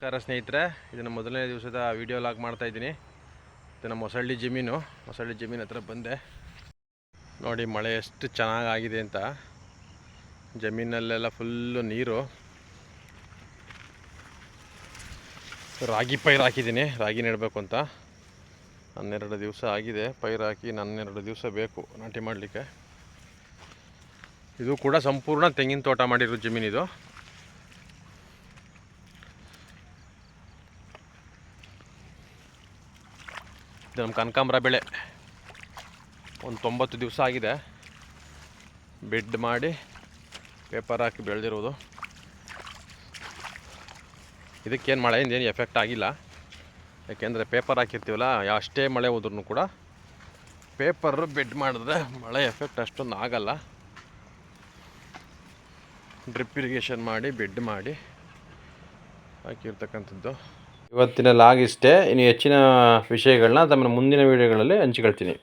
ನಮಸ್ಕಾರ ಸ್ನೇಹಿತರೆ, ಇದನ್ನು ಮೊದಲನೇ ದಿವಸದ ವಿಡಿಯೋ ಲಾಗ್ ಮಾಡ್ತಾಯಿದ್ದೀನಿ. ಇದು ನಮ್ಮ ಹೊಸಳ್ಳಿ ಜಮೀನು ಹತ್ರ ಬಂದೆ. ನೋಡಿ ಮಳೆ ಎಷ್ಟು ಚೆನ್ನಾಗಾಗಿದೆ ಅಂತ. ಜಮೀನಲ್ಲೆಲ್ಲ ಫುಲ್ಲು ನೀರು. ರಾಗಿ ಪೈರು ಹಾಕಿದ್ದೀನಿ, ರಾಗಿ ನೆಡಬೇಕು ಅಂತ. 12 ದಿವಸ ಆಗಿದೆ ಪೈರು ಹಾಕಿ. 12 ದಿವಸ ಬೇಕು ನಾಟಿ ಮಾಡಲಿಕ್ಕೆ. ಇದು ಕೂಡ ಸಂಪೂರ್ಣ ತೆಂಗಿನ ತೋಟ ಮಾಡಿರೋ ಜಮೀನಿದು. ಇದು ನಮ್ಮ ಕನಕಾಂಬರ ಬೆಳೆ. ಒಂದು 90 ದಿವಸ ಆಗಿದೆ ಬೆಡ್ ಮಾಡಿ ಪೇಪರ್ ಹಾಕಿ ಬೆಳೆದಿರೋದು. ಇದಕ್ಕೇನು ಮಳೆಯಿಂದ ಏನು ಎಫೆಕ್ಟ್ ಆಗಿಲ್ಲ, ಯಾಕೆಂದರೆ ಪೇಪರ್ ಹಾಕಿರ್ತೀವಲ್ಲ, ಅಷ್ಟೇ ಮಳೆ ಹೋದ್ರೂ ಕೂಡ ಪೇಪರ್ ಬೆಡ್ ಮಾಡಿದ್ರೆ ಮಳೆ ಎಫೆಕ್ಟ್ ಅಷ್ಟೊಂದು ಆಗಲ್ಲ. ಡ್ರಿಪ್ ಇರಿಗೇಷನ್ ಮಾಡಿ ಬೆಡ್ ಮಾಡಿ ಹಾಕಿರ್ತಕ್ಕಂಥದ್ದು. ಇವತ್ತಿನ ಲಾಗ್ ಇಷ್ಟೇ. ಇನ್ನು ಹೆಚ್ಚಿನ ವಿಷಯಗಳನ್ನ ತಮ್ಮ ಮುಂದಿನ ವೀಡಿಯೋಗಳಲ್ಲಿ ಹಂಚಿಕೊಳ್ತೀನಿ.